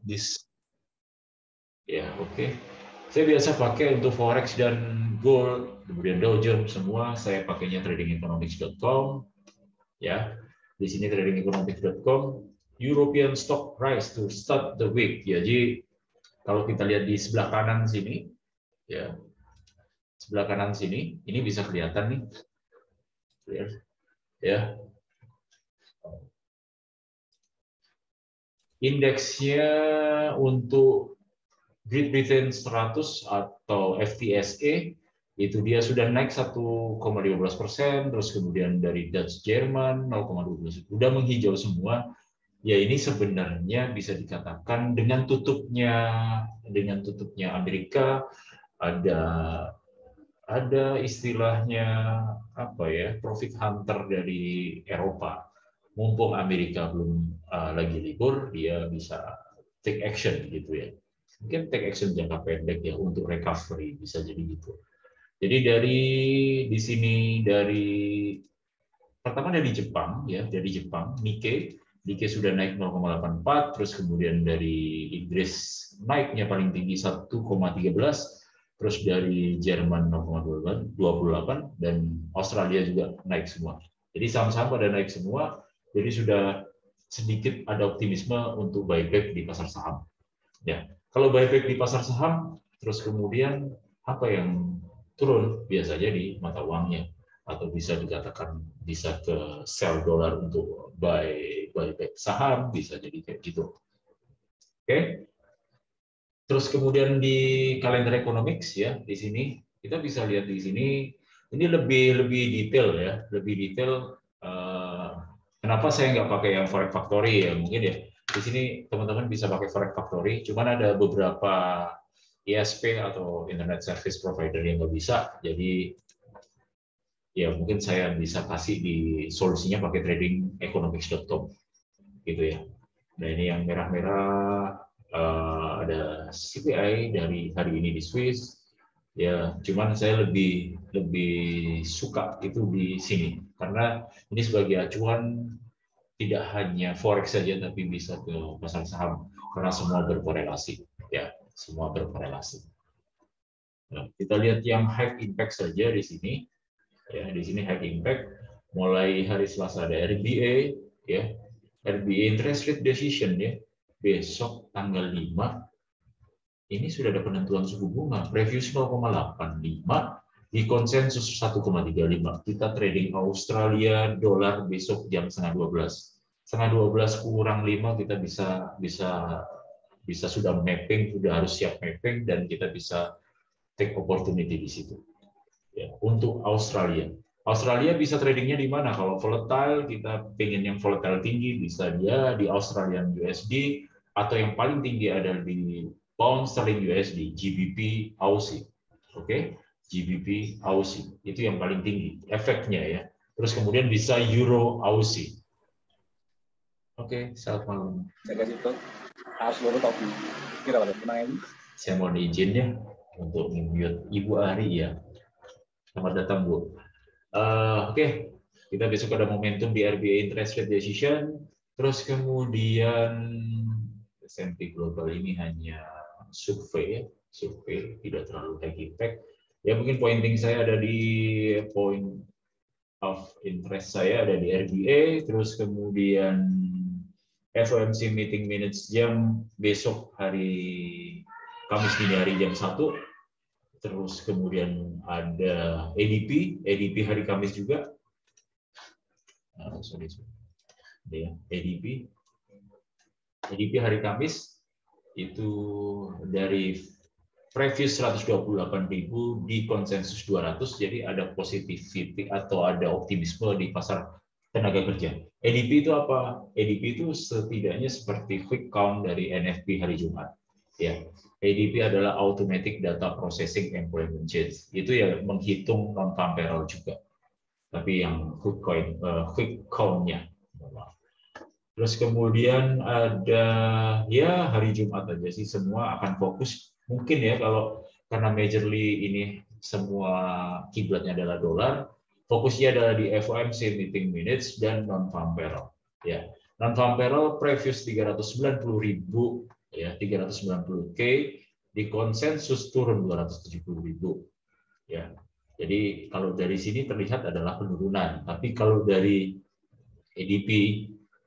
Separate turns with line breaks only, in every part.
this. Ya, oke. Saya biasa pakai untuk forex dan gold, kemudian Dow Jones semua saya pakainya tradingeconomics.com. Ya, di sini tradingeconomics.com. European stock price to start the week. Ya, jadi kalau kita lihat di sebelah kanan sini, ya, sebelah kanan sini, ini bisa kelihatan nih, ya. Indeksnya untuk Great Britain 100 atau FTSE itu dia sudah naik 1,15%, terus kemudian dari Dutch Jerman 0,12, udah menghijau semua. Ya ini sebenarnya bisa dikatakan dengan tutupnya Amerika ada istilahnya apa ya, profit hunter dari Eropa. Mumpung Amerika belum lagi libur, dia bisa take action gitu ya. Mungkin take action jangka pendek ya untuk recovery, bisa jadi gitu. Jadi di sini pertama dari Jepang ya, dari Jepang Nikkei sudah naik 0,84, terus kemudian dari Inggris naiknya paling tinggi 1,13, terus dari Jerman 0,28 dan Australia juga naik semua. Jadi saham-saham pada naik semua, jadi sudah sedikit ada optimisme untuk buyback di pasar saham. Ya, kalau buyback di pasar saham, terus kemudian apa yang turun biasanya di mata uangnya, atau bisa dikatakan bisa ke sell dolar untuk buyback saham, bisa jadi kayak gitu. Oke. Terus kemudian di kalender economics ya, di sini kita bisa lihat di sini ini lebih detail ya, lebih detail. Kenapa saya nggak pakai yang Forex Factory ya, mungkin ya di sini teman-teman bisa pakai Forex Factory, cuman ada beberapa ISP atau Internet Service Provider yang nggak bisa, jadi ya mungkin saya bisa kasih di solusinya pakai tradingeconomics.com gitu ya. Nah ini yang merah-merah ada CPI dari hari ini di Swiss ya, cuman saya lebih suka itu di sini karena ini sebagai acuan tidak hanya forex saja tapi bisa ke pasar saham karena semua berkorelasi ya, semua berkorelasi. Nah, kita lihat yang high impact saja di sini ya, di sini high impact mulai hari Selasa ada RBA ya, RBA interest rate decision ya, besok tanggal 5 ini sudah ada penentuan suku bunga previous 0,85 di konsensus 1,35. Kita trading Australia dolar besok jam setengah 12 kurang 5 kita bisa sudah mapping, sudah harus siap mapping dan kita bisa take opportunity di situ. Ya, untuk Australia bisa tradingnya di mana? Kalau volatile kita pengen yang volatile tinggi bisa dia di Australian USD, atau yang paling tinggi ada di Pound Sterling USD, GBP Aussie. Oke, GBP Aussie itu yang paling tinggi efeknya ya. Terus kemudian bisa Euro Aussie. Oke, selamat malam.
Saya kasih tahu harus baru tahu kira pada penanya.
Saya mohon izin ya untuk mute Ibu Ari ya. Selamat datang Bu. Oke, kita besok ada momentum di RBA interest rate decision. Terus kemudian S&P Global ini hanya survei, tidak terlalu high impact. Ya mungkin pointing saya ada di point of interest saya ada di RBA, terus kemudian FOMC meeting minutes jam besok hari Kamis dini hari jam 1. Terus kemudian ada ADP hari Kamis juga. ADP hari Kamis itu dari previous 128.000 di konsensus 200, jadi ada positivity atau ada optimisme di pasar tenaga kerja. ADP itu apa? ADP itu setidaknya seperti quick count dari NFP hari Jumat. Ya, ADP adalah Automatic Data Processing Employment Change. Itu ya menghitung non-farm payroll juga. Tapi yang quick count-nya. Terus kemudian ada ya hari Jumat aja sih semua akan fokus. Mungkin ya kalau karena majorly ini semua kiblatnya adalah dolar, fokusnya adalah di FOMC meeting minutes dan non-farm payroll. Ya, non-farm payroll previous 390.000 ya 390K di konsensus turun 270.000 ya. Jadi kalau dari sini terlihat adalah penurunan, tapi kalau dari ADP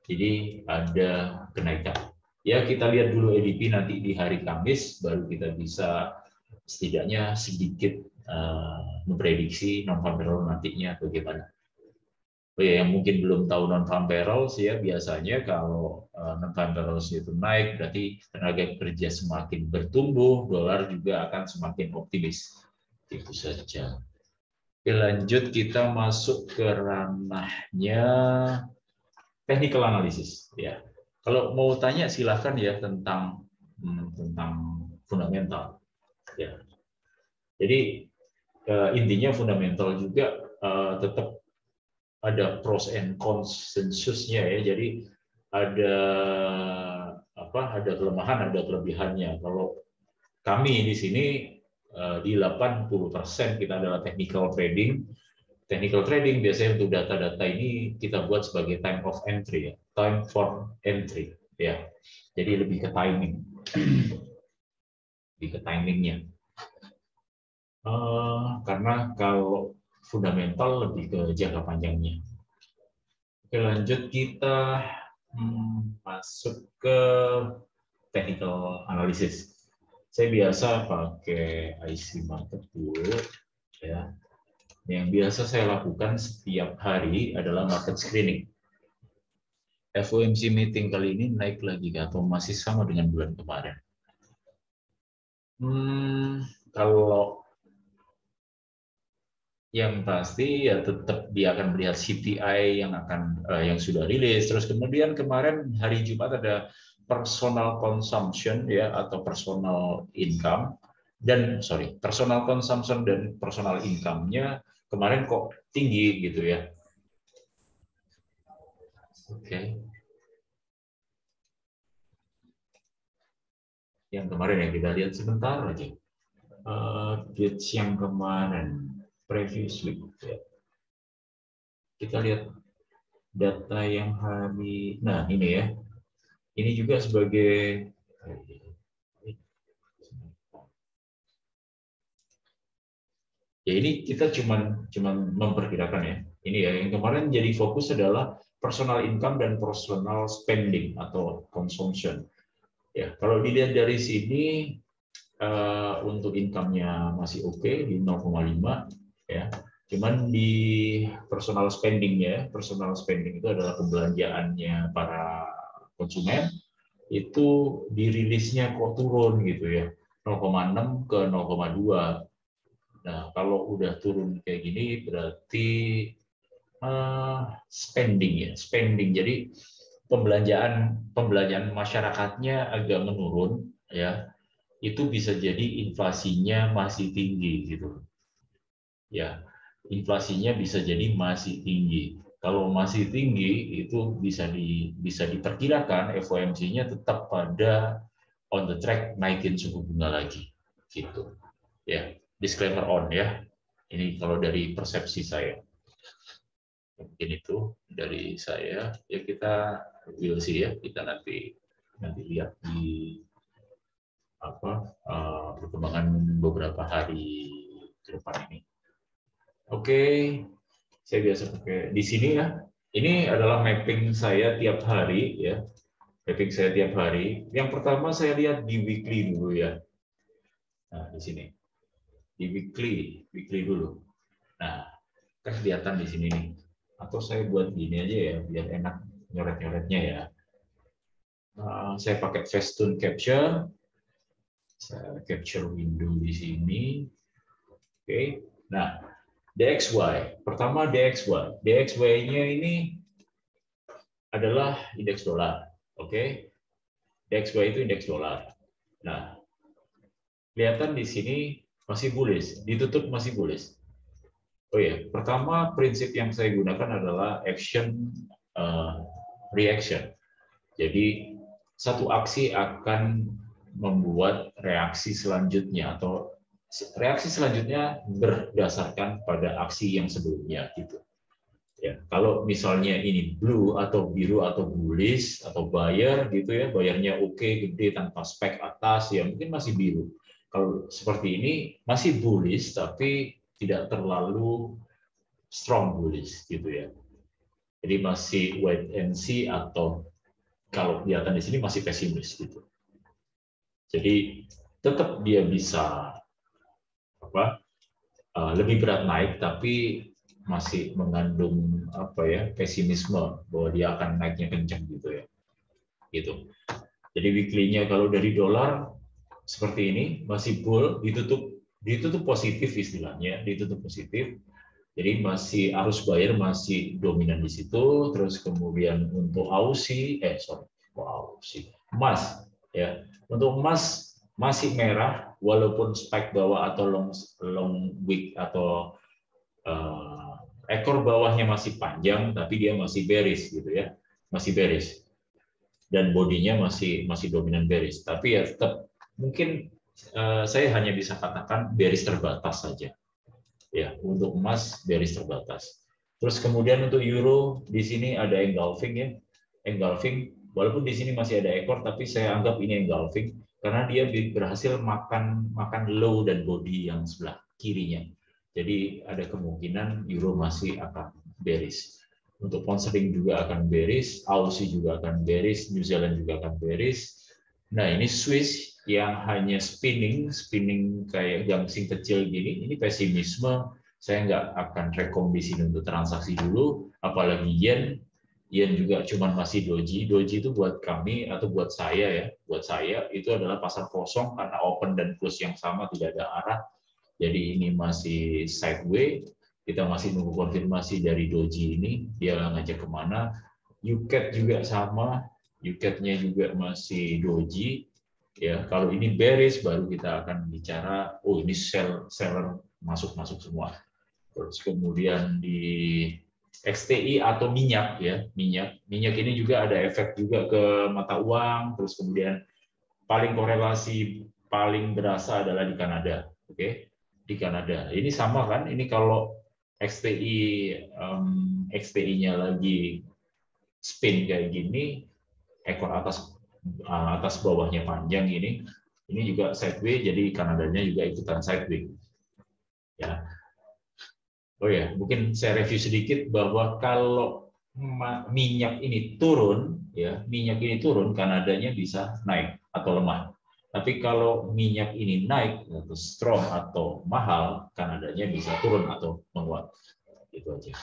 jadi ada kenaikan. Ya kita lihat dulu ADP nanti di hari Kamis baru kita bisa setidaknya sedikit memprediksi non-farm payroll nantinya bagaimana. Oh ya, yang mungkin belum tahu non-farm payroll sih ya, biasanya kalau non-farm payroll itu naik berarti tenaga kerja semakin bertumbuh, dolar juga akan semakin optimis. Itu saja. Oke, lanjut kita masuk ke ranahnya technical analysis ya. Kalau mau tanya silahkan ya tentang fundamental ya. Jadi intinya fundamental juga tetap ada pros and consensusnya ya. Jadi ada ada kelemahan, ada kelebihannya. Kalau kami di sini di 80% kita adalah technical trading. Technical trading biasanya untuk data-data ini kita buat sebagai time of entry ya, time for entry ya. Jadi lebih ke timing, lebih ke timingnya. Karena kalau fundamental lebih ke jangka panjangnya. Oke, lanjut kita masuk ke technical analysis. Saya biasa pakai IC market dulu ya. Yang biasa saya lakukan setiap hari adalah market screening. FOMC meeting kali ini naik lagi atau masih sama dengan bulan kemarin? Kalau yang pasti ya tetap dia akan melihat CPI yang sudah rilis. Terus kemudian kemarin hari Jumat ada personal consumption ya atau personal income personal consumption dan personal income-nya kemarin kok tinggi gitu ya. Oke. Yang kemarin ya kita lihat sebentar aja. Dates yang kemarin previous week ya. Kita lihat data yang hari, nah ini ya, ini juga sebagai ya ini kita cuman memperkirakan ya. Ini ya yang kemarin jadi fokus adalah personal income dan personal spending atau consumption. Ya kalau dilihat dari sini untuk income-nya masih oke di 0,5 ya. Cuman di personal spending itu adalah pembelanjaannya para konsumen itu dirilisnya kok turun gitu ya, 0,6 ke 0,2. Nah kalau udah turun kayak gini berarti spending. Jadi pembelanjaan masyarakatnya agak menurun ya. Itu bisa jadi inflasinya masih tinggi gitu. Ya, inflasinya bisa jadi masih tinggi. Kalau masih tinggi itu bisa diperkirakan FOMC-nya tetap pada on the track naikin suku bunga lagi gitu. Ya, disclaimer on ya. Ini kalau dari persepsi saya. Mungkin itu dari saya. Ya kita will see ya, kita nanti lihat di perkembangan beberapa hari ke depan ini. Oke, saya biasa pakai di sini ya. Ini adalah mapping saya tiap hari ya. Mapping saya tiap hari. Yang pertama saya lihat di weekly dulu ya. Nah, di sini. Di weekly dulu. Nah, kan kelihatan di sini nih. Atau saya buat gini aja ya, biar enak nyoret-nyoretnya ya. Saya pakai Facetune Capture. Saya capture window di sini. Oke. Nah, DXY. Pertama DXY. DXY-nya ini adalah indeks dolar. Oke. DXY itu indeks dolar. Nah, kelihatan di sini masih bullish, ditutup masih bullish. Oh ya, pertama prinsip yang saya gunakan adalah action reaction. Jadi satu aksi akan membuat reaksi selanjutnya atau reaksi selanjutnya berdasarkan pada aksi yang sebelumnya gitu. Ya, kalau misalnya ini blue atau biru atau bullish atau buyer gitu ya, bayarnya oke, gede tanpa spek atas ya mungkin masih biru. Kalau seperti ini masih bullish tapi tidak terlalu strong bullish gitu ya. Jadi masih wait and see atau kalau kelihatan di sini masih pesimis gitu. Jadi tetap dia bisa apa lebih berat naik tapi masih mengandung apa ya pesimisme bahwa dia akan naiknya kencang gitu ya gitu. Jadi weekly-nya kalau dari dolar seperti ini masih bull ditutup positif istilahnya ditutup positif. Jadi masih arus buyer masih dominan di situ. Terus kemudian untuk Aussie emas ya untuk emas masih merah walaupun spike bawah atau long wick atau ekor bawahnya masih panjang tapi dia masih bearish gitu ya masih bearish dan bodinya masih dominan bearish tapi ya tetap mungkin saya hanya bisa katakan bearish terbatas saja ya untuk emas bearish terbatas. Terus kemudian untuk euro di sini ada engulfing ya engulfing walaupun di sini masih ada ekor tapi saya anggap ini engulfing karena dia berhasil makan low dan body yang sebelah kirinya. Jadi ada kemungkinan euro masih akan bearish. Untuk pound sterling juga akan bearish, Aussie juga akan bearish, New Zealand juga akan bearish. Nah ini Swiss yang hanya spinning kayak gangsing kecil gini, ini pesimisme. Saya nggak akan rekom di sini untuk transaksi dulu, apalagi yen. Yen juga cuma masih doji. Doji itu buat kami atau buat saya itu adalah pasar kosong karena open dan close yang sama tidak ada arah. Jadi ini masih sideways. Kita masih nunggu konfirmasi dari doji ini dia ngajak kemana. UCAD juga sama. UCAD-nya juga masih doji. Ya, kalau ini bearish baru kita akan bicara oh ini seller masuk semua. Terus kemudian di XTI atau minyak ya, minyak ini juga ada efek juga ke mata uang, terus kemudian paling korelasi paling berasa adalah di Kanada. Oke. Di Kanada. Ini sama kan? Ini kalau XTI-nya lagi spin kayak gini, ekor atas bawahnya panjang ini juga sideways, jadi Kanadanya juga ikutan sideways. Ya. Oh ya, mungkin saya review sedikit bahwa kalau minyak ini turun, ya minyak ini turun, Kanadanya bisa naik atau lemah. Tapi kalau minyak ini naik atau strong atau mahal, Kanadanya bisa turun atau menguat. Itu aja.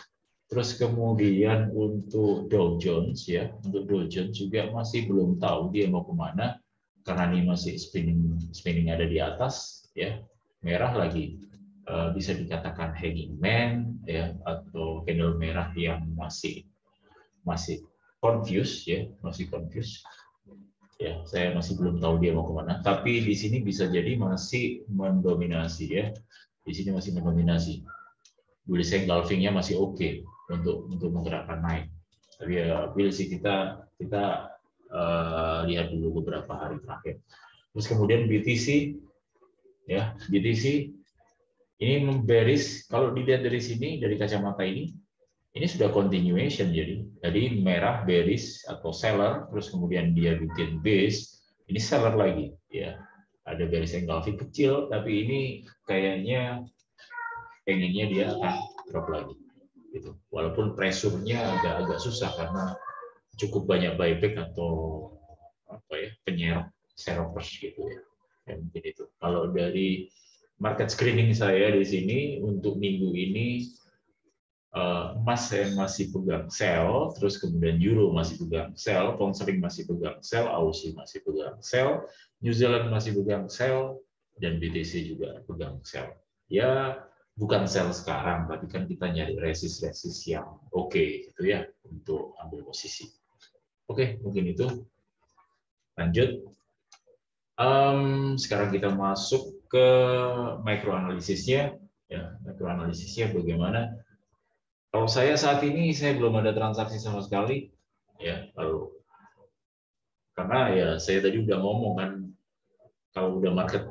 Terus kemudian untuk Dow Jones ya, untuk Dow Jones juga masih belum tahu dia mau kemana karena ini masih spinning ada di atas ya, merah lagi. Bisa dikatakan hanging man ya atau candle merah yang masih confused ya, masih confused. Ya, saya masih belum tahu dia mau kemana. Tapi di sini bisa jadi masih mendominasi ya. Di sini masih mendominasi. Bullish engulfing-nya masih oke untuk menggerakkan naik. Tapi ya will sih kita lihat dulu beberapa hari terakhir. Terus kemudian BTC ya, BTC ini bearish kalau dilihat dari sini dari kacamata ini sudah continuation jadi merah bearish atau seller terus kemudian dia bikin base ini seller lagi ya ada bearish engulfing kecil tapi ini kayaknya pengennya dia akan drop lagi gitu walaupun pressure-nya agak susah karena cukup banyak buyback atau apa ya penyerap sellers gitu ya mungkin itu kalau dari market screening saya di sini untuk minggu ini emas saya masih pegang sell, terus kemudian euro masih pegang sell, pound sterling masih pegang sell, Aussie masih pegang sell, New Zealand masih pegang sell, dan BTC juga pegang sell. Ya bukan sell sekarang, tapi kan kita nyari resist yang oke gitu ya untuk ambil posisi. Oke, mungkin itu. Lanjut. Sekarang kita masuk ke mikroanalisisnya. Ya, mikroanalisisnya bagaimana? Kalau saya saat ini saya belum ada transaksi sama sekali, ya. Karena ya saya tadi udah ngomong kan, kalau udah market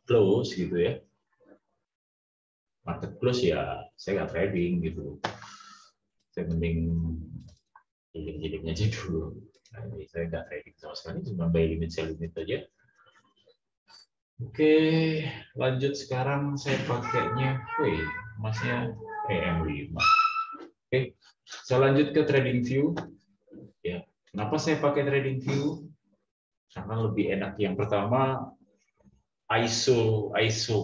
close gitu ya, market close ya saya nggak trading gitu. Saya mending giling-giling aja dulu. Nah, ini saya nggak trading sama sekali, cuma buy limit sell limit aja. Oke, lanjut sekarang saya pakainya, emasnya M5. Oke, saya lanjut ke trading view. Ya, kenapa saya pakai trading view? Karena lebih enak. Yang pertama, ISO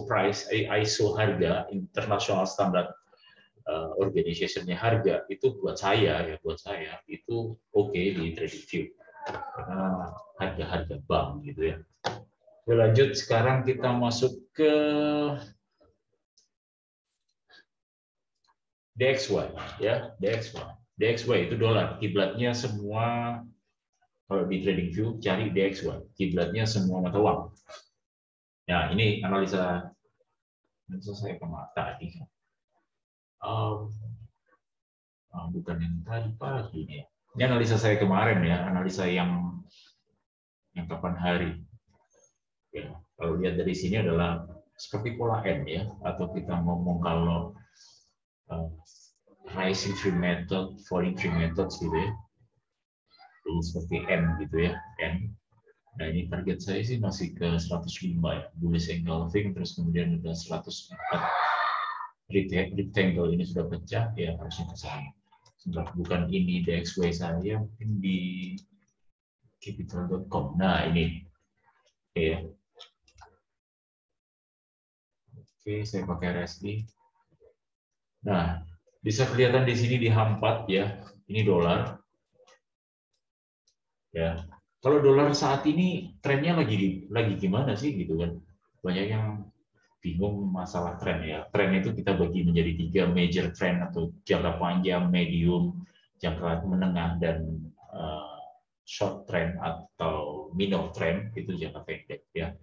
price, ISO harga, International Standard Organization-nya harga itu buat saya itu oke di trading view karena harga-harga bank gitu ya. Oke, lanjut sekarang kita masuk ke DXY ya, DXY itu dolar, kiblatnya semua. Kalau di trading view cari DXY, kiblatnya semua mata uang. Nah, ini analisa saya tadi. Bukan yang tadi pagi nih. Ini analisa saya kemarin ya, analisa yang kapan hari. Ya, kalau lihat dari sini adalah seperti pola M ya, atau kita ngomong kalau rising tree method, falling tree methods gitu ya. Jadi seperti M gitu ya, M. Nah, ini target saya sih masih ke 105 ya, bullish engulfing, terus kemudian ada 104 rectangle ini sudah pecah ya, harusnya ke sana. Bukan ini DXY saya, mungkin di capital.com. Nah, ini ya. Oke, saya pakai RSI. Nah, bisa kelihatan di sini di H4 ya. Ini dolar. Ya. Kalau dolar saat ini trennya lagi gimana sih gitu kan? Banyak yang bingung masalah tren ya. Tren itu kita bagi menjadi 3 major trend atau jangka panjang, medium, jangka menengah, dan short trend atau minor trend itu jangka pendek ya.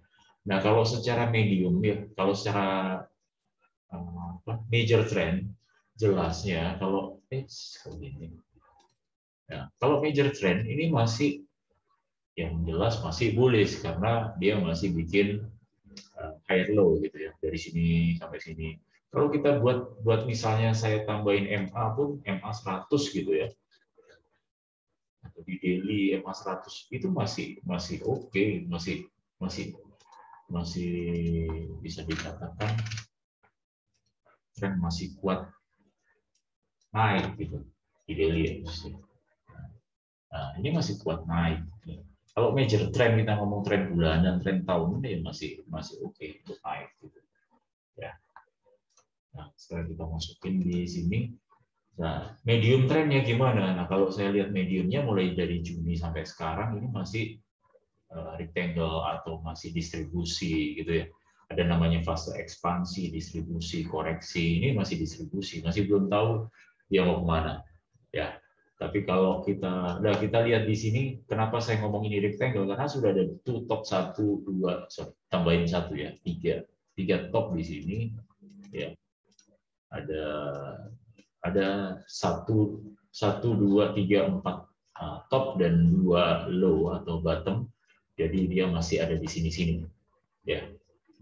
Nah, kalau secara medium ya, kalau secara major trend jelasnya kalau begini. Ya, kalau major trend ini masih yang jelas masih bullish karena dia masih bikin higher low gitu ya, dari sini sampai sini. Kalau kita buat misalnya saya tambahin MA pun MA 100 gitu ya, atau di daily MA 100 itu masih oke, masih bisa dikatakan tren masih kuat naik gitu di daily ya. Nah, ini masih kuat naik. Kalau major trend kita ngomong tren bulanan, tren tahunan ya masih oke untuk naik gitu. Ya. Nah, sekarang kita masukin di sini. Nah, medium trendnya gimana? Nah, kalau saya lihat mediumnya mulai dari Juni sampai sekarang ini masih rectangle atau masih distribusi gitu ya. Ada namanya fase ekspansi, distribusi, koreksi. Ini masih distribusi, masih belum tahu dia mau kemana. Ya, tapi kalau kita lihat di sini, kenapa saya ngomong ini rectangle? Karena sudah ada top 1, 2, tambahin 1 ya, 3 top di sini. Ya, ada 1, 2, 3, 4 top dan 2 low atau bottom. Jadi dia masih ada di sini-sini. Ya,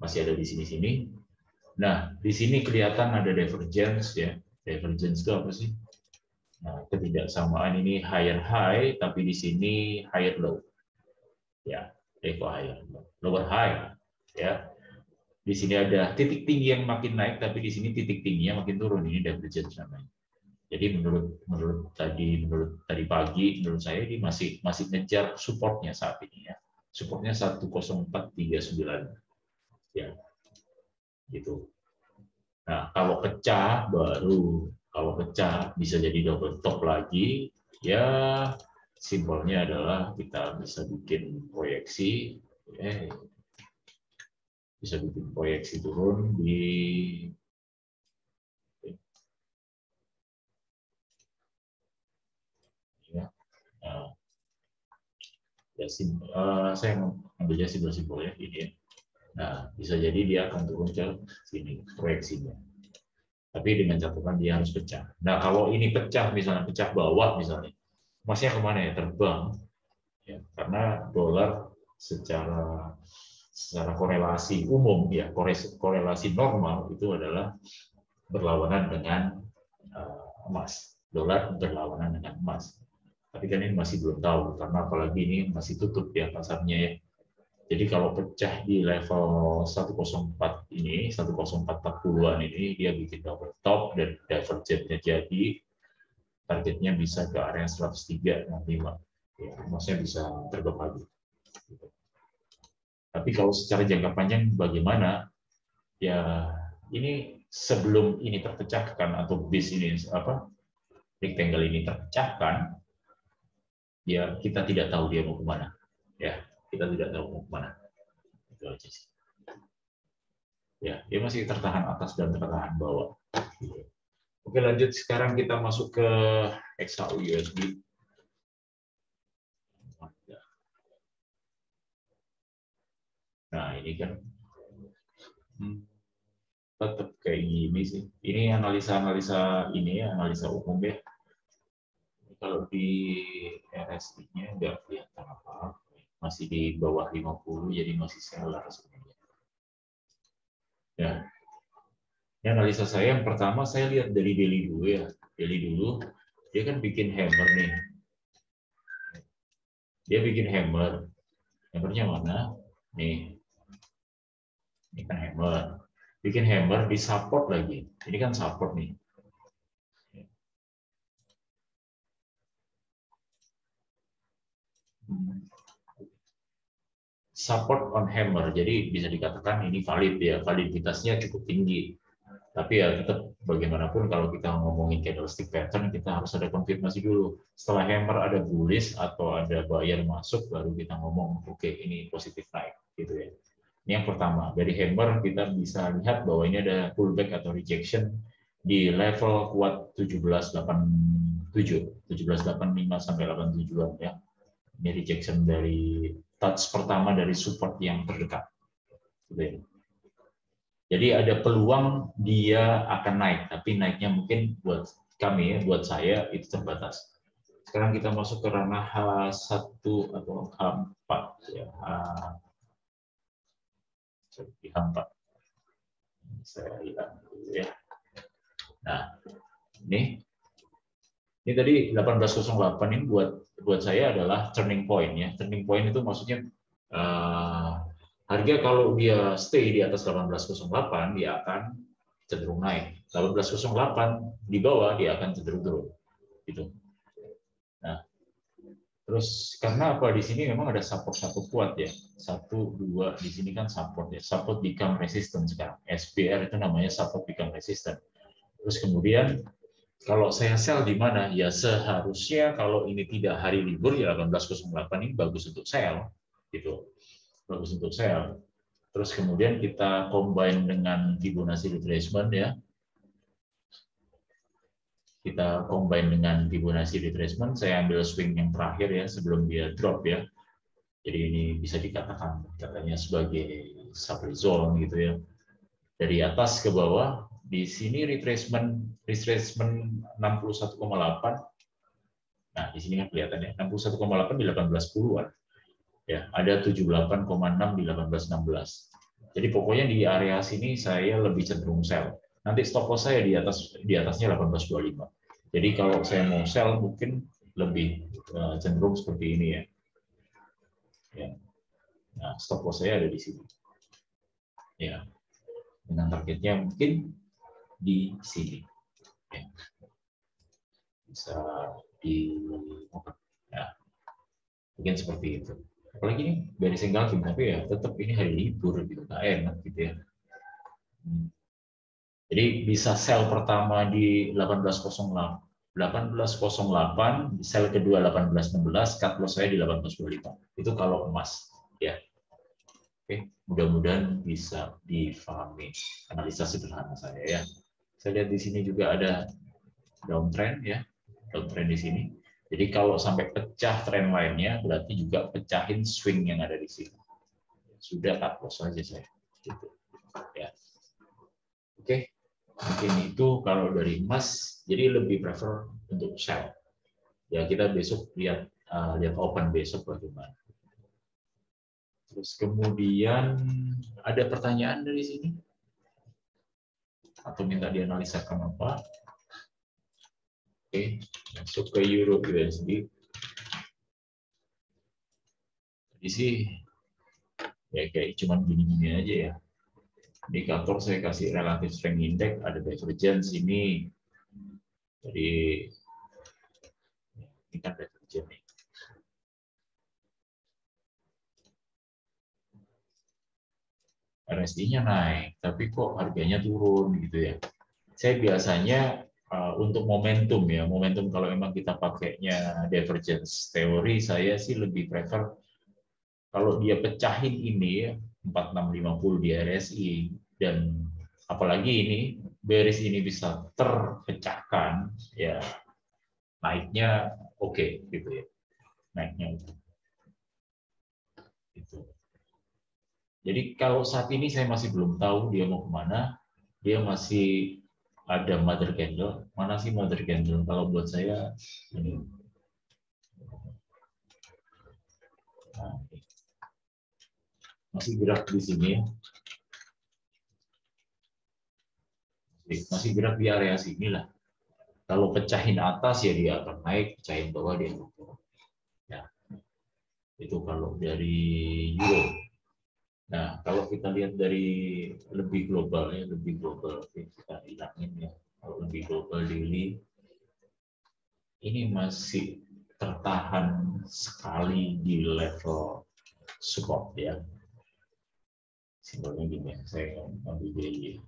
masih ada di sini-sini. Nah, di sini kelihatan ada divergence ya. Divergence itu apa sih? Nah, ketidaksamaan ini higher high, tapi di sini higher low. Ya, higher lower high. Ya, di sini ada titik tinggi yang makin naik, tapi di sini titik tingginya makin turun. Ini divergence namanya. Jadi menurut tadi pagi, menurut saya ini masih ngejar supportnya saat ini ya. Supportnya 10439. Ya, gitu. Nah, kalau pecah bisa jadi double top lagi. Ya, simbolnya adalah kita bisa bikin proyeksi, turun di saya ambilnya simbol-simbol ya ini ya. Nah, bisa jadi dia akan turun ke sini proyeksinya. Tapi dengan catatan dia harus pecah. Nah, kalau ini pecah, misalnya pecah bawah misalnya, masnya kemana ya? Terbang. Ya, karena dolar secara korelasi umum ya, korelasi normal itu adalah berlawanan dengan emas. Dolar berlawanan dengan emas. Tapi kan ini masih belum tahu, karena apalagi ini masih tutup ya pasarnya ya. Jadi kalau pecah di level 104 ini, 10440-an ini, dia bikin double top dan divergentnya jadi, targetnya bisa ke area 103.65. Ya, maksudnya bisa terbang lagi. Tapi kalau secara jangka panjang bagaimana? Ya, ini sebelum ini terpecahkan atau base ini rectangle ini terpecahkan, ya kita tidak tahu dia mau kemana. Ya, kita tidak tahu mau kemana. Itu aja sih. Ya, dia masih tertahan atas dan tertahan bawah. Oke, lanjut sekarang kita masuk ke XAU USD. Nah, ini kan tetap kayak gini sih. Ini analisa ini ya, analisa umum ya. Kalau di RSI-nya nggak kelihatan apa-apa, masih di bawah 50, jadi masih seller sebenarnya. Ya, ini analisa saya yang pertama saya lihat dari daily dulu ya. Daily dulu, dia kan bikin hammer nih. Dia bikin hammer. Hammernya mana? Nih. Ini kan hammer. Bikin hammer di support lagi. Ini kan support nih. Support on hammer, jadi bisa dikatakan ini valid ya, validitasnya cukup tinggi. Tapi ya tetap bagaimanapun kalau kita ngomongin candlestick pattern, kita harus ada konfirmasi dulu. Setelah hammer ada bullish atau ada buyer masuk, baru kita ngomong oke, ini positif naik gitu ya. Ini yang pertama, dari hammer kita bisa lihat bahwa ini ada pullback atau rejection di level kuat 1785 sampai 87-an ya. Ini rejection dari touch pertama dari support yang terdekat. Jadi ada peluang dia akan naik, tapi naiknya mungkin buat kami ya, buat saya itu terbatas. Sekarang kita masuk ke ranah H1 atau H4 ya. H4. Saya hilang dulu ya. Nah, ini tadi 1808 ini buat saya adalah turning point ya. Turning point itu maksudnya harga kalau dia stay di atas 1808 dia akan cenderung naik. 1808 di bawah dia akan cenderung turun. Gitu. Nah, terus karena apa di sini memang ada support kuat ya. 1 2 di sini kan support ya. Support become resistance sekarang. SPR itu namanya support become resistance. Terus kemudian kalau saya sell di mana? Ya seharusnya kalau ini tidak hari libur ya 1808 ini bagus untuk sell gitu. Bagus untuk sell. Terus kemudian kita combine dengan Fibonacci retracement ya. Kita combine dengan Fibonacci retracement, saya ambil swing yang terakhir ya sebelum dia drop ya. Jadi ini bisa dikatakan katanya sebagai supply zone gitu ya. Dari atas ke bawah, di sini retracement 61,8. Nah, di sini kan kelihatan ya, 61,8 di 18.10-an. Ya, ada 78,6 di 18.16. Jadi pokoknya di area sini saya lebih cenderung sell. Nanti stop loss saya di atasnya 18.25. Jadi kalau saya mau sell mungkin lebih cenderung seperti ini ya. Ya. Nah, stop loss saya ada di sini. Ya. Dengan targetnya mungkin di sini. Ya. Bisa di ya. Mungkin seperti itu. Apalagi ini dari single game, tapi ya tetap ini hari libur gitu, nggak enak gitu ya. Jadi bisa sell pertama di 1808, sell kedua 1816, cut loss saya di 1825. Itu kalau emas ya. Oke, mudah-mudahan bisa difahami analisa sederhana saya ya. Saya lihat di sini juga ada downtrend ya, downtrend di sini. Jadi kalau sampai pecah tren lainnya, berarti juga pecahin swing yang ada di sini. Sudah cut loss saja saya. Gitu. Ya. Oke, mungkin itu kalau dari emas. Jadi lebih prefer untuk sell. Ya kita besok lihat open besok bagaimana. Terus kemudian ada pertanyaan dari sini? atau minta dianalisakan apa. Oke, masuk ke Euro USD. Jadi sih ya kayak cuman gini-gini aja ya. Indikator saya kasih relative strength index, ada divergence ini. Jadi ini kan divergence nih. RSI-nya naik, tapi kok harganya turun gitu ya. Saya biasanya untuk momentum ya, momentum kalau memang kita pakainya divergence teori, saya sih lebih prefer kalau dia pecahin ini 4650 di RSI, dan apalagi ini bearish ini bisa terpecahkan, ya naiknya oke gitu ya, naiknya gitu. Jadi kalau saat ini saya masih belum tahu dia mau kemana, dia masih ada mother candle. Mana sih mother candle? Kalau buat saya ini. Nah, masih gerak di sini, masih gerak di area sini lah. Kalau pecahin atas ya dia akan naik, pecahin bawah dia akan turun. Ya, itu kalau dari Euro. Nah, kalau kita lihat dari lebih global ya, lebih global kita hilangin ya. Kalau lebih global daily, ini masih tertahan sekali di level support ya. Simbolnya gini ya, saya ambil daily.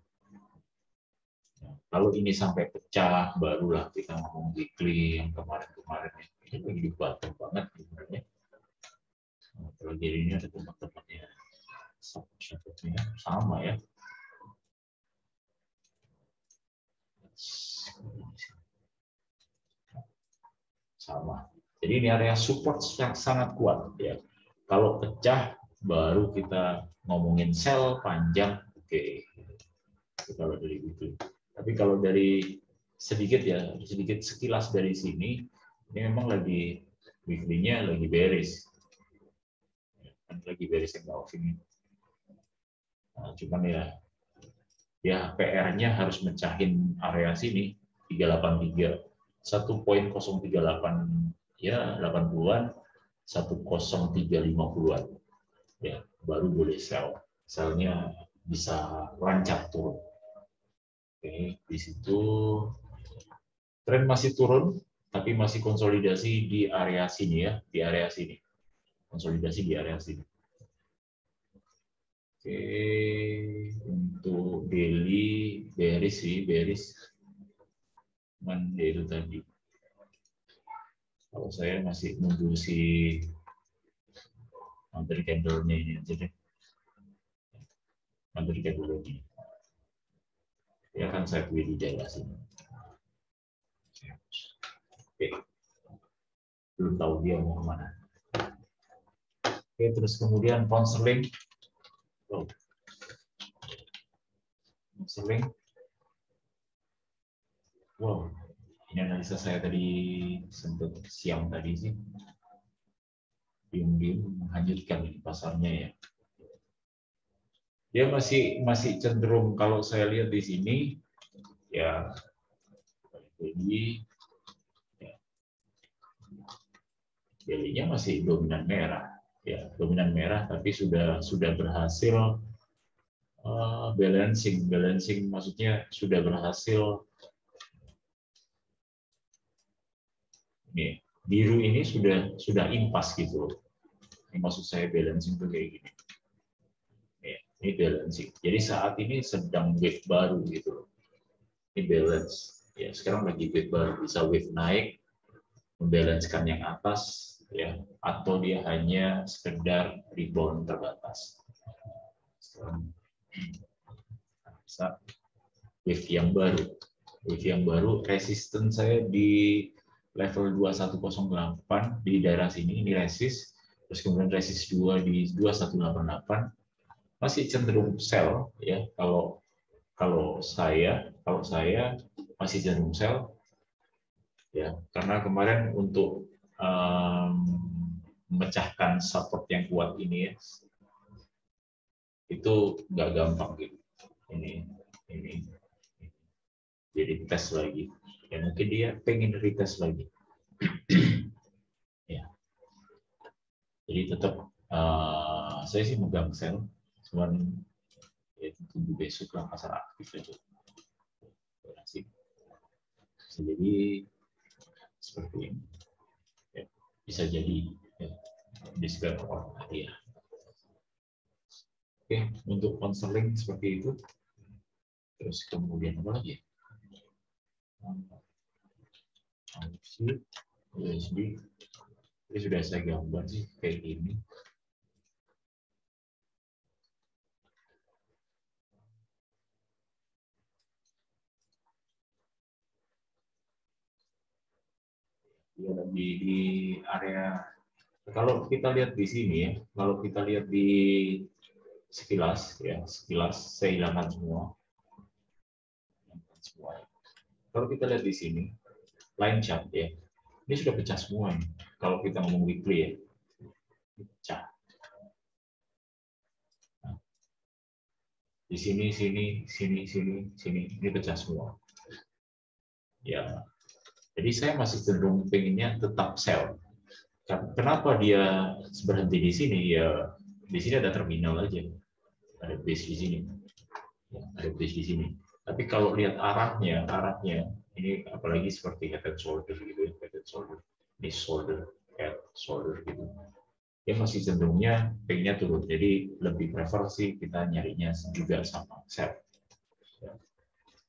Nah, kalau ini sampai pecah, barulah kita ngomong weekly yang kemarin-kemarin ya. Ini lagi di bottom banget sebenarnya. Nah, kalau jadi ini ada teman-temannya. Sama ya. Sama. Jadi ini area support yang sangat kuat ya. Kalau pecah baru kita ngomongin sell panjang, oke. Kalau dari itu. Tapi kalau dari sedikit ya, sedikit sekilas dari sini, ini memang lagi weekly-nya lagi bearish. Lagi bearish yang off ini. Nah, cuman ya PR-nya harus mencahin area sini 383 1.038 ya 80-an 10350-an ya baru boleh sell. Sell-nya bisa lancar turun. Oke, di situ tren masih turun tapi masih konsolidasi di area sini ya, di area sini. Konsolidasi di area sini. Oke, untuk daily bearish sih, bearish. Monday itu tadi. Kalau saya masih nunggu si monthly candle-nya ini aja deh. Monthly candle ini. Ya kan saya pilih di daerah sini. Oke. Belum tahu dia mau kemana. Oke, terus kemudian pound sterling. Sterling. Wow, ini analisa saya tadi sempat siang tadi sih. Diam-diam menghanyutkan di pasarnya ya. Dia masih cenderung kalau saya lihat di sini ya jadi ya, daily-nya masih dominan merah ya, dominan merah tapi sudah berhasil balancing maksudnya sudah berhasil ini biru ini sudah impas gitu. Ini maksud saya balancing tuh kayak gini. Ini balancing. Jadi saat ini sedang wave baru gitu. Ini balance. Ya, sekarang lagi wave baru, bisa wave naik, membalancekan yang atas, ya, atau dia hanya sekedar rebound terbatas. Sekarang bisa wave yang baru. Wave yang baru, resisten saya di level 2108 di daerah sini, ini resist, terus kemudian resist 2 di 2188. Masih cenderung sell ya kalau saya masih cenderung sell ya karena kemarin untuk memecahkan support yang kuat ini ya, itu nggak gampang gitu ini jadi tes lagi. Ya mungkin dia pengen retest lagi. Ya. Jadi tetap saya sih megang sell, cuman ya tunggu besok lah pasar aktif aja. Jadi seperti ini. Ya, bisa jadi ya, discount ya. Oke, untuk counseling seperti itu. Terus kemudian apa lagi? USB. Ini sudah saya gambar sih kayak gini. Ya, di area, kalau kita lihat di sini ya, kalau kita lihat di sekilas ya, sekilas saya hilangkan semua. Kalau kita lihat di sini, line chart ya, ini sudah pecah semua ini. Kalau kita ngomong weekly ya, pecah. Nah, di sini, sini, ini pecah semua. Ya, jadi saya masih cenderung pengennya tetap sell. Kenapa dia berhenti di sini? Ya, di sini ada terminal aja, ada base di sini, ya, ada base di sini. Tapi kalau lihat arahnya ini apalagi seperti head and shoulder gitu, head and shoulder, ini shoulder, head, shoulder gitu. Dia masih cenderungnya pengennya turun. Jadi lebih prefer sih kita nyarinya juga sama sell.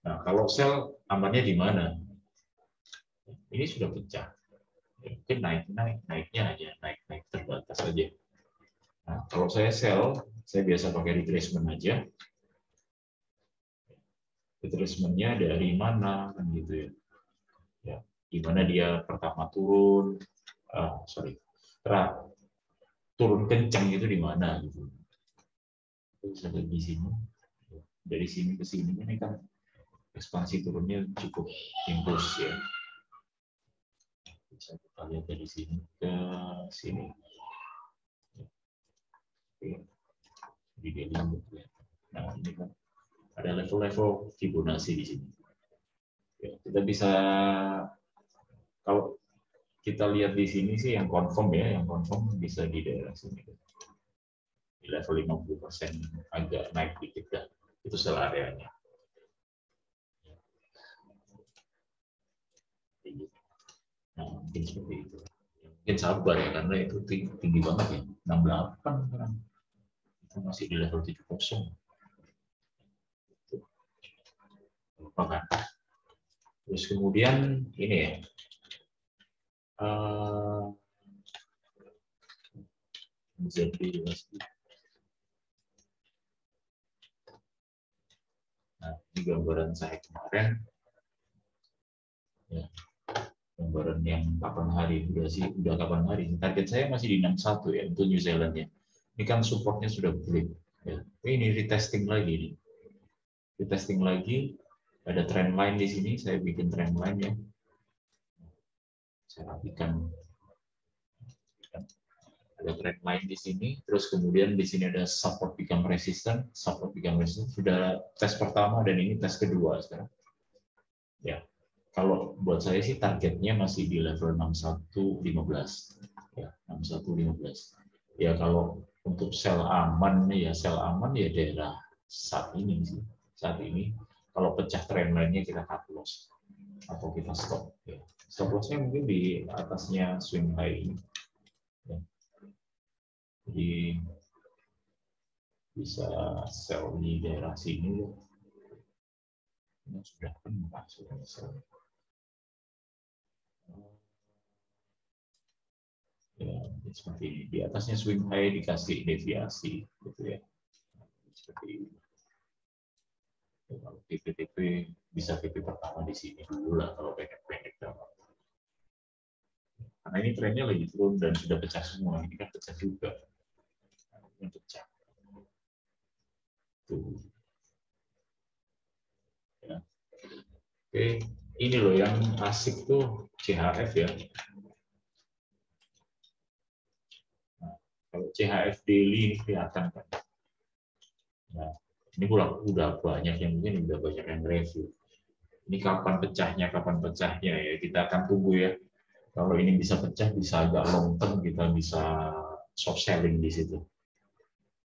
Nah, kalau sell amannya di mana? Ini sudah pecah. Mungkin naiknya aja, naik terbatas aja. Nah, kalau saya sell, saya biasa pakai retracement aja. Retracementnya dari mana kan gitu ya. Ya, di mana dia pertama turun, turun kencang itu di mana gitu. Bisa di sini, dari sini ke sini ini kan ekspansi turunnya cukup impuls ya. Bisa kita lihat dari sini ke sini. Di daily ya. Nah ini kan ada level-level Fibonacci di sini. Ya, kita bisa, kalau kita lihat di sini sih yang confirm ya, yang confirm bisa di daerah sini. Di level 50% agak naik dikit dah. Itu sel areanya. Nah, mungkin seperti itu. Mungkin sabar ya, karena itu tinggi banget ya. 68 sekarang. Itu masih di level 70. Lupa kan? Terus kemudian ini ya. Nah, ini gambaran saya kemarin. Ya, gambaran yang kapan hari udah kapan hari. Target saya masih di 61 ya untuk New Zealand ya. Ini kan supportnya sudah break. Ya. Ini retesting lagi nih. Retesting lagi, ada trend line di sini. Saya bikin trend line ya. Saya rapikan. Ada trend line di sini. Terus kemudian di sini ada support become resistant. Support become resistant. Sudah tes pertama dan ini tes kedua sekarang. Ya. Kalau buat saya sih targetnya masih di level 61.15. Ya, 61.15. Ya kalau untuk sell aman ya daerah saat ini sih. Saat ini kalau pecah trend line-nya kita cut loss atau kita stop. Ya. Stop loss-nya mungkin di atasnya swing high ini. Ya. Jadi bisa sell di daerah sini. Ini sudah kena, sudah sell. Ya, seperti ini. Di atasnya swing high dikasih deviasi gitu ya. Seperti ini. Kalau TP bisa TP pertama di sini dulu lah kalau pendek-pendek. Karena ini trennya lagi turun dan sudah pecah semua. Ini kan pecah juga. Ini pecah. Tuh. Ya. Oke, ini loh yang asik tuh CHF ya. Nah, kalau CHF daily ini kelihatan kan. Nah, ini udah banyak yang mungkin udah banyak yang review. Ini kapan pecahnya ya. Kita akan tunggu ya. Kalau ini bisa pecah, bisa agak long term, kita bisa short selling di situ.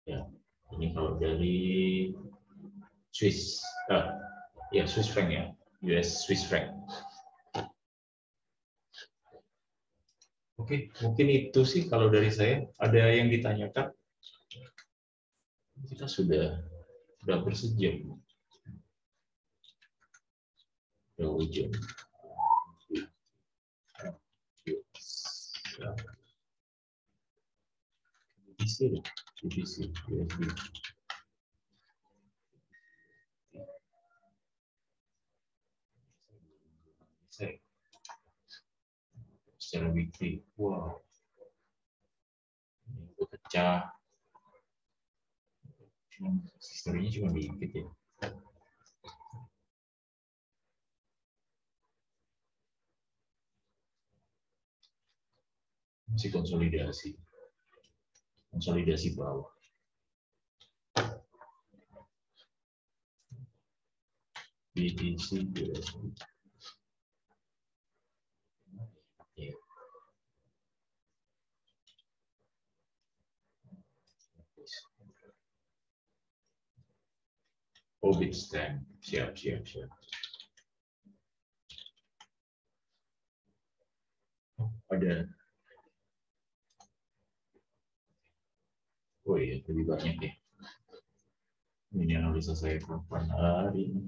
Ya, ini kalau dari Swiss, ya Swiss franc ya, US Swiss franc. Oke, mungkin itu sih kalau dari saya. Ada yang ditanyakan? Kita sudah bersejam. Ujung. Divisi. Secara weekly, wow, ini pecah. Historinya cuma dikit ya. Masih konsolidasi bawah. BTC USD. Ya. Bitstamp, siap. Ada. Oh iya, lebih banyak ya. Ini analisa saya kapan hari ini.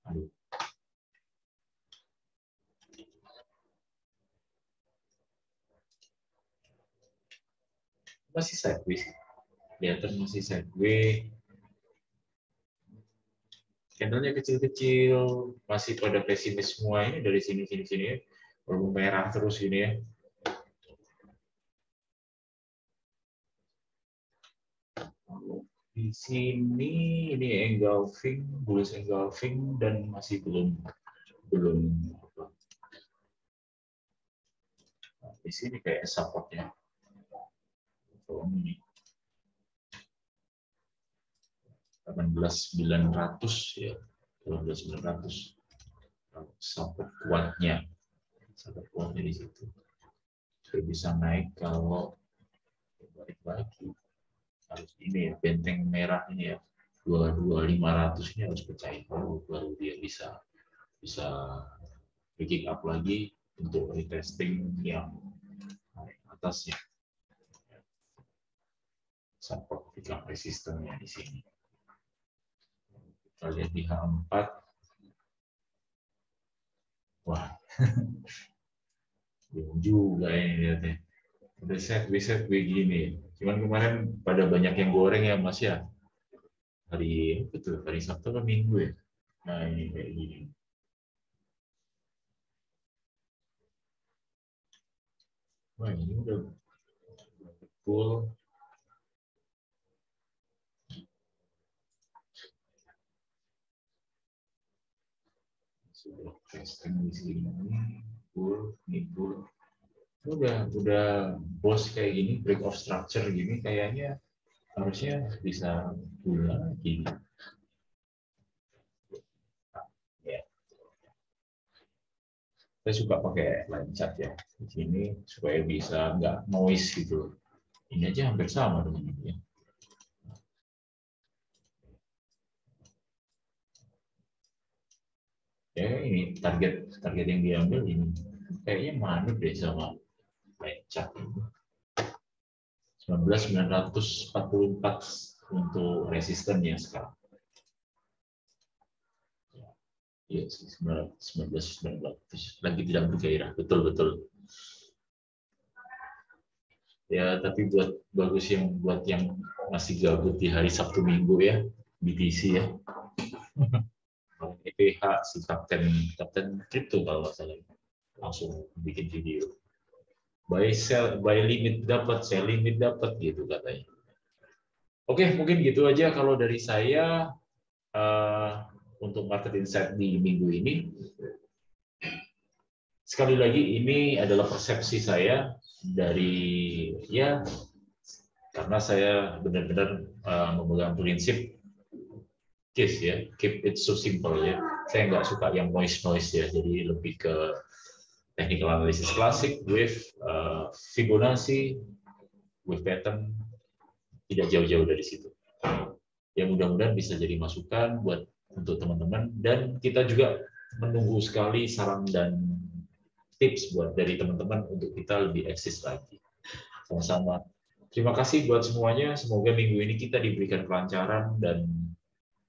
Aduh. Masih sideways. Kelihatan masih sideways. Candlenya kecil-kecil, masih pada pesimis semua ini dari sini ya. Walaupun merah terus ini ya. Di sini ini engulfing, bullish engulfing, dan masih belum nah, di sini kayak supportnya. Ini 18.900 ya, 18.900 support kuatnya di situ. Sudah bisa naik kalau balik lagi. Harus ini ya, benteng merah ini ya, 22.500 ini harus pecahin baru dia bisa picking up lagi untuk retesting yang atasnya. Support pegang resistennya di sini. Kita lihat di H4. Wah, belum juga ini lihatnya. Udah set begini. Cuman kemarin pada banyak yang goreng ya Mas ya. Hari Sabtu atau Minggu ya. Nah ini kayak gini. Wah ini udah full. Sudah testing di sini. Full. Udah bos kayak gini, break of structure gini, kayaknya harusnya bisa bulan lagi. Ya. Saya suka pakai line chart ya di sini supaya bisa nggak noise gitu. Ini aja hampir sama dengan ini ya. Ya ini target yang diambil ini kayaknya manut deh sama line chart ini. 19.944 untuk resistennya sekarang. Iya sih, 19.900 lagi tidak bergairah, betul. Ya, tapi bagus buat yang masih gabut di hari Sabtu Minggu ya, BTC ya. EPH si kapten kripto kalau nggak salah langsung bikin video. Buy limit dapat, sell limit dapat gitu katanya. Oke, mungkin gitu aja kalau dari saya untuk market insight di minggu ini. Sekali lagi ini adalah persepsi saya dari ya Karena saya benar-benar memegang prinsip KISS ya, keep it so simple ya. Saya nggak suka yang noise ya, jadi lebih ke technical analysis klasik, wave, Fibonacci, wave pattern, tidak jauh-jauh dari situ. Ya mudah-mudahan bisa jadi masukan buat untuk teman-teman, dan kita juga menunggu sekali saran dan tips buat dari teman-teman untuk kita lebih eksis lagi. Sama-sama. Terima kasih buat semuanya. Semoga minggu ini kita diberikan kelancaran dan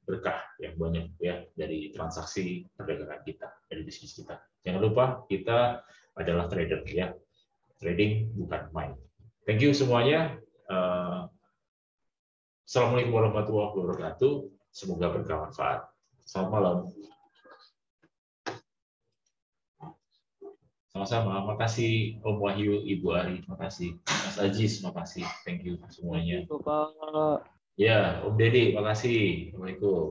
berkah yang banyak ya dari transaksi perdagangan kita, dari bisnis kita. Jangan lupa kita adalah trader ya. Trading bukan main. Thank you semuanya. Assalamualaikum warahmatullahi wabarakatuh. Semoga bermanfaat. Selamat malam. Sama-sama. Makasih Om Wahyu, Ibu Ari. Makasih. Mas Ajis, makasih. Thank you semuanya. Ya, Om Deddy, makasih. Assalamualaikum.